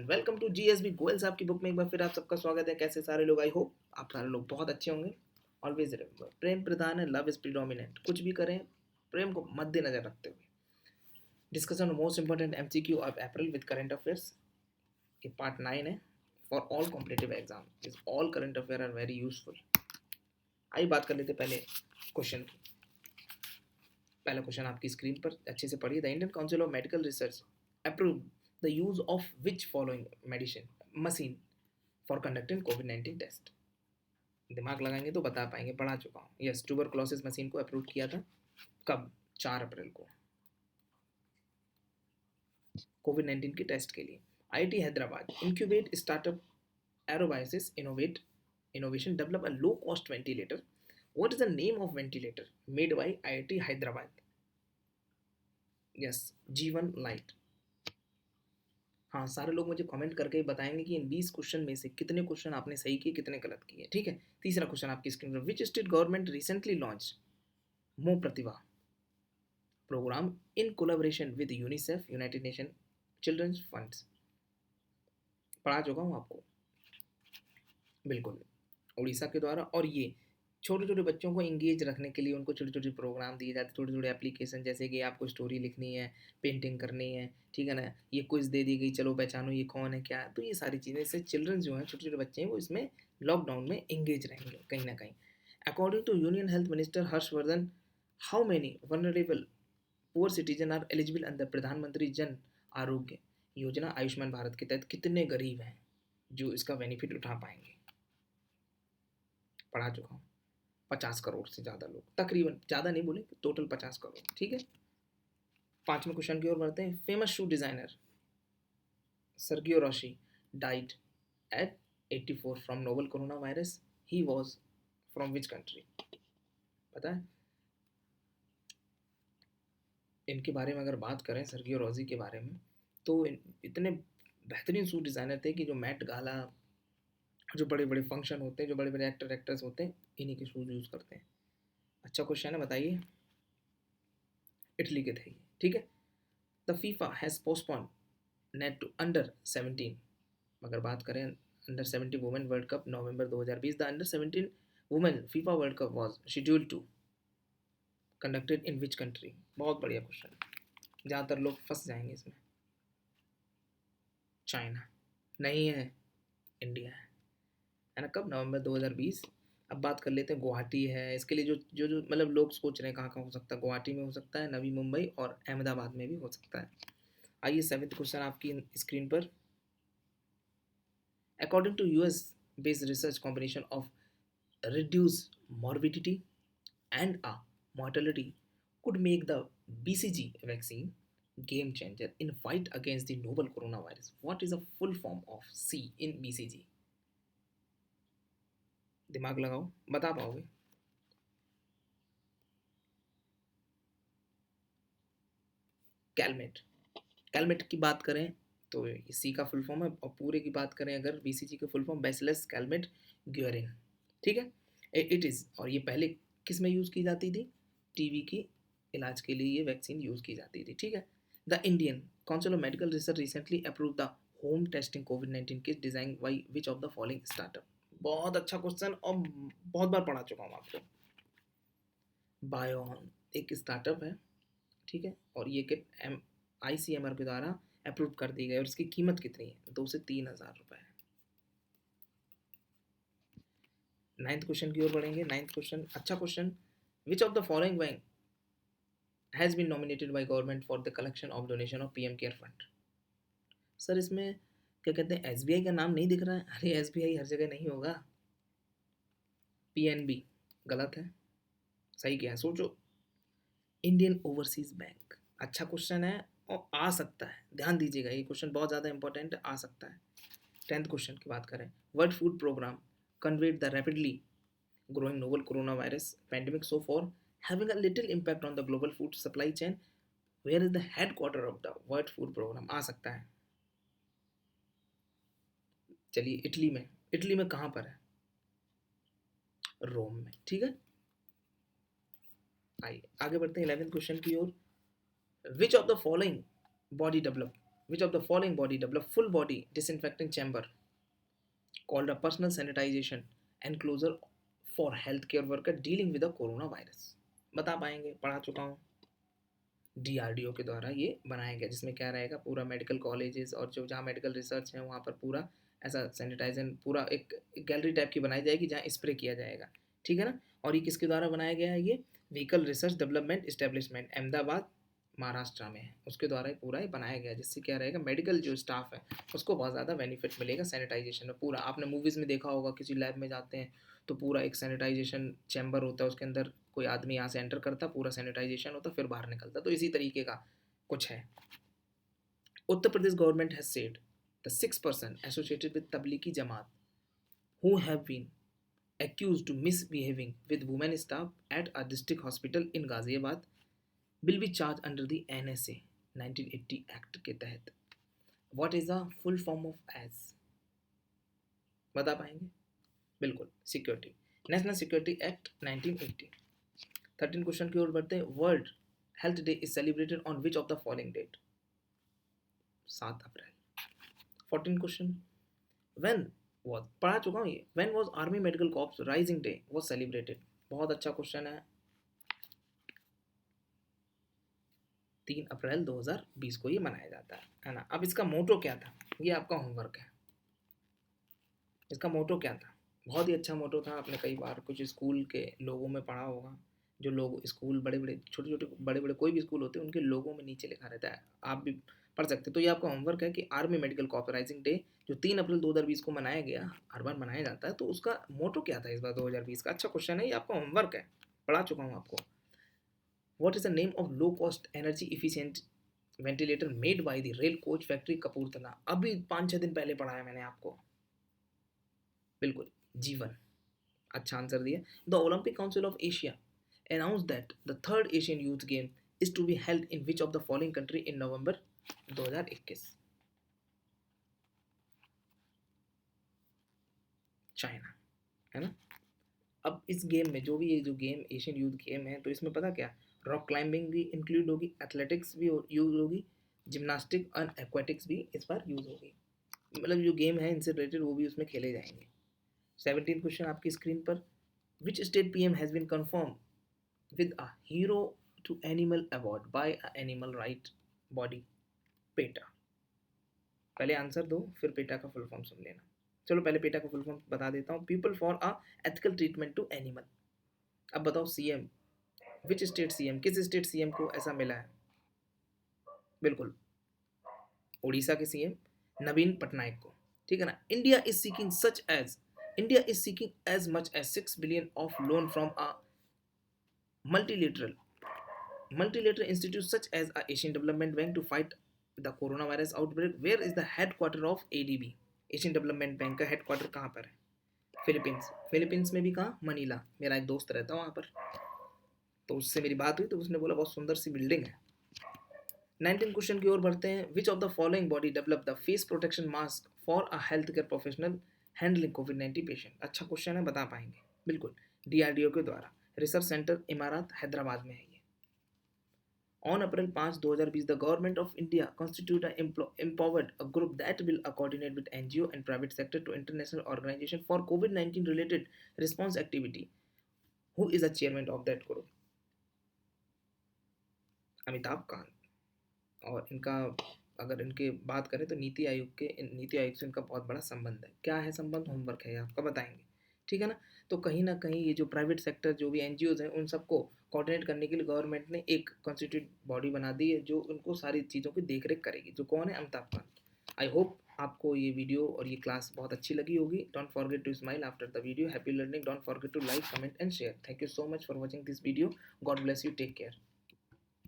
Welcome to GSB Goyal साहब की book में एक बार फिर आप सबका स्वागत है। कैसे सारे लोग, आई होप आप सारे लोग बहुत अच्छे होंगे। ऑलवेज रिमेंबर, प्रेम प्रधान है, लव इज प्रीडोमिनेंट। कुछ भी करें, प्रेम को मद्देनजर रखते हुए। Discussion most important MCQ of April with current affairs, ये पार्ट 9 है for all competitive exam. Is all current affair are very useful. आइए बात कर लेते पहले क्वेश्चन की। पहला क्वेश्चन आपकी स्क्रीन पर अच्छे से पढ़िए। The Indian Council of Medical Research approve the use of which following medicine machine for conducting कोविड-19 टेस्ट। दिमाग लगाएंगे तो बता पाएंगे, पढ़ा चुका हूँ। यस, ट्यूबरक्लोसिस मशीन को अप्रूव किया था। कब? 4 अप्रैल को, कोविड-19 के टेस्ट के लिए। IIT Hyderabad incubate startup Aerobiosys innovation develop a low cost ventilator. What is the name of ventilator made by IIT Hyderabad? Yes, Jeevan Lite. हाँ, सारे लोग मुझे कमेंट करके बताएंगे कि इन 20 क्वेश्चन में से कितने क्वेश्चन आपने सही किए, कितने गलत किए। ठीक है। तीसरा क्वेश्चन आपकी स्क्रीन पर, which state government recently launch Mo Pratibha programme in collaboration with UNICEF United Nation children's funds. पढ़ा चुका हूँ आपको, बिल्कुल, उड़ीसा के द्वारा। और ये छोटे छोटे बच्चों को इंगेज रखने के लिए उनको छोटे छोटे प्रोग्राम दिए जाते हैं, छोटे छोटे एप्लीकेशन, जैसे कि आपको स्टोरी लिखनी है, पेंटिंग करनी है, ठीक है ना, ये क्विज दे दी गई, चलो पहचानो ये कौन है क्या है। तो ये सारी चीज़ें, इससे चिल्ड्रन जो हैं, छोटे छोटे बच्चे हैं, वो इसमें लॉकडाउन में इंगेज रहेंगे कहीं ना कहीं। According to union health minister Harshvardhan, how many vulnerable poor citizen are eligible under Pradhan Mantri Jan Arogya Yojana Ayushman Bharat के तहत? कितने गरीब हैं जो इसका बेनिफिट उठा पाएंगे? पढ़ा चुका हूँ। 50 करोड़ से ज़्यादा लोग, तकरीबन, ज़्यादा नहीं बोले, टोटल 50 करोड़। ठीक है। पांचवें क्वेश्चन की ओर बढ़ते हैं। Famous shoe designer Sergio Rossi died at 84 from novel corona virus. He was from which country? पता है इनके बारे में? अगर बात करें सर्गियो रोजी के बारे में, तो इतने बेहतरीन शू डिज़ाइनर थे कि जो मैट गाला, जो बड़े बड़े फंक्शन होते हैं, जो बड़े बड़े एक्टर्स होते हैं, इन्हीं के शूज़ यूज़ करते हैं। अच्छा क्वेश्चन है, बताइए। इटली के थे ये। ठीक है। The FIFA has postpone net to under 17। अगर बात करें under 17 women world cup November 2020, the under 17 women FIFA world cup was scheduled to conducted in which country? बहुत बढ़िया क्वेश्चन है, ज़्यादातर लोग फंस जाएंगे इसमें। चाइना नहीं है, इंडिया है ना। कब? नवंबर 2020। अब बात कर लेते हैं, गुवाहाटी है इसके लिए। जो मतलब लोग सोच रहे हैं कहाँ कहाँ हो सकता है, गुवाहाटी में हो सकता है, नवी मुंबई और अहमदाबाद में भी हो सकता है। आइए 7th क्वेश्चन आपकी स्क्रीन पर। According to US based research combination of reduced morbidity and a mortality could make the BCG vaccine game changer in fight against the novel coronavirus. What is the full form of C in BCG? दिमाग लगाओ, बता पाओगे? Calmette. Calmette की बात करें तो ये सी का फुल फॉर्म है, और पूरे की बात करें अगर बीसीजी का फुल फॉर्म बैसिलस कैलमेट ग्योरिन। ठीक है। इट इज़, और ये पहले किस में यूज़ की जाती थी? टीबी की इलाज के लिए ये वैक्सीन यूज़ की जाती थी। ठीक है। The Indian Council of Medical research recently approve the home testing covid kit design by which of the following startup? बहुत अच्छा क्वेश्चन, और बहुत बार पढ़ा चुका हूँ आपको। बायोन एक स्टार्टअप है, ठीक है, और ये किट ICMR के द्वारा अप्रूव कर दी गई, और इसकी कीमत कितनी है? 2 से 3 हज़ार रुपये। 9th क्वेश्चन की ओर बढ़ेंगे। 9th क्वेश्चन, अच्छा question. Which of the following bank has been nominated by government for the collection of donation of PM care fund? Sir इसमें क्या कहते हैं, SBI का नाम नहीं दिख रहा है। अरे SBI हर जगह नहीं होगा, PNB गलत है। सही क्या है, सोचो। Indian overseas bank. अच्छा क्वेश्चन है और आ सकता है, ध्यान दीजिएगा, ये क्वेश्चन बहुत ज़्यादा इंपॉर्टेंट है, आ सकता है। 10th क्वेश्चन की बात करें। World food programme conveyed the rapidly growing novel coronavirus pandemic so far having a little impact on the global food supply chain. Where is the headquarter of the World Food Program? आ सकता है। चलिए, Italy में। Italy में कहाँ पर है? रोम में। ठीक है। आइए आगे बढ़ते हैं 11th क्वेश्चन की ओर। Which of the following body develop Which of the following body develop full body disinfecting chamber called a personal sanitization enclosure for healthcare worker dealing with the coronavirus? बता पाएंगे? पढ़ा चुका हूँ। डीआरडीओ के द्वारा ये बनाया गया, जिसमें क्या रहेगा, पूरा मेडिकल कॉलेजेस और जो जहाँ मेडिकल रिसर्च है वहाँ पर पूरा ऐसा सैनिटाइजन पूरा एक गैलरी टाइप की बनाई जाएगी जहाँ स्प्रे किया जाएगा, ठीक है ना। और ये किसके द्वारा बनाया गया है? ये vehicle research development establishment Ahmedabad Maharashtra में है, उसके द्वारा ये पूरा ही बनाया गया, जिससे क्या रहेगा, मेडिकल जो स्टाफ है उसको बहुत ज़्यादा बेनिफिट मिलेगा सैनिटाइजेशन में। पूरा आपने मूवीज़ में देखा होगा, किसी लैब में जाते हैं तो पूरा एक सैनिटाइजेशन चैम्बर होता है, उसके अंदर कोई आदमी यहाँ से एंटर करता, पूरा सैनिटाइजेशन होता, फिर बाहर निकलता, तो इसी तरीके का कुछ है। Uttar Pradesh government has said the 6% associated with Tablighi Jamaat who have been accused to misbehaving with women staff at a district hospital in Ghaziabad will be charged under the NSA 1980 Act के तहत। What is the full form of AS? बता पाएंगे? बिल्कुल, security, national security act 1980। 13 question की ओर बढ़ते हैं। World health day is celebrated on which of the following date? 7 April. 14 question, when was, पढ़ा चुका हूँ ये, when was army medical corps raising day was celebrated? बहुत अच्छा क्वेश्चन है। 3 अप्रैल 2020 को ये मनाया जाता है ना। अब इसका मोटो क्या था? ये आपका होमवर्क है। इसका मोटो क्या था? बहुत ही अच्छा मोटो था, आपने कई बार कुछ स्कूल के लोगों में पढ़ा होगा। जो लोग स्कूल बड़े बड़े छोटे छोटे बड़े बड़े कोई भी स्कूल होते हैं उनके लोगों में नीचे लिखा रहता है, आप भी पढ़ सकते हो। तो ये आपका होमवर्क है कि army medical corps raising day जो 3 अप्रैल 2020 को मनाया गया, हर बार मनाया जाता है, तो उसका मोटो क्या था इस बार 2020 का? अच्छा क्वेश्चन है, ये आपका होमवर्क है, पढ़ा चुका हूँ आपको। What is the name of low cost energy efficient ventilator made by the rail coach factory Kapurthala? अभी 5-6 दिन पहले पढ़ाया मैंने आपको, बिल्कुल, जीवन। अच्छा आंसर दिया। The Olympic council of Asia announced that the third Asian Youth Game is to be held in which of the following country in November 2021? China, है ना। अब इस गेम में जो भी ये जो गेम एशियन यूथ गेम है, तो इसमें पता क्या, रॉक क्लाइंबिंग भी इंक्लूड होगी, एथलेटिक्स भी यूज होगी, जिम्नास्टिक और एक्वाटिक्स भी इस बार यूज होगी। मतलब जो गेम है इनसे रिलेटेड वो भी उसमें खेले जाएंगे। 17 क्वेश्चन आपकी स्क्रीन पर। Which state PM has been confirm with a hero to animal award by a animal right body? PETA. पहले आंसर दो, फिर पेटा का फुल फॉर्म सुन लेना। चलो पहले पेटा का फुल फॉर्म बता देता हूँ। People for a ethical treatment to animal. अब बताओ सीएम, विच स्टेट सीएम, किस स्टेट सीएम को ऐसा मिला है? बिल्कुल, उड़ीसा के सीएम नवीन पटनायक को, ठीक है ना। India is seeking as much as 6 billion of loan from a multilateral multilateral institutes such as a Asian Development Bank to fight the coronavirus outbreak. Where is the headquarter of ADB? Asian development bank का headquarter कहाँ पर है? Philippines. Philippines में भी कहाँ? Manila. मेरा एक दोस्त रहता है वहाँ पर, तो उससे मेरी बात हुई तो उसने बोला बहुत सुंदर सी बिल्डिंग है। 19 क्वेश्चन की ओर बढ़ते हैं। विच of the following body develop the face protection mask for a health care professional handling covid patient? अच्छा क्वेश्चन है, बता पाएंगे? बिल्कुल, डीआरडीओ के द्वारा, रिसर्च सेंटर इमारत हैदराबाद में है ये। On April 5, 2020, the government of India constituted empowered a group that will coordinate with NGO and private sector to international organization for COVID-19 related response activity. Who is the chairman of that group? Amitabh Kant. और इनका अगर इनके बात करें तो नीति आयोग से इनका बहुत बड़ा संबंध है। क्या है संबंध? होमवर्क है, आपका बताएंगे, ठीक है ना। तो कहीं ना कहीं ये जो प्राइवेट सेक्टर जो भी एनजीओज हैं उन सबको कोऑर्डिनेट करने के लिए गवर्नमेंट ने एक कॉन्स्टिट्यूट बॉडी बना दी है जो उनको सारी चीज़ों की देखरेख करेगी। जो कौन है? अमिताभ कांत। आई होप आपको ये वीडियो और ये क्लास बहुत अच्छी लगी होगी। Don't forget to smile after the video. Happy learning. Don't forget to like, comment and share. Thank you so much for watching this video. God bless you. Take care.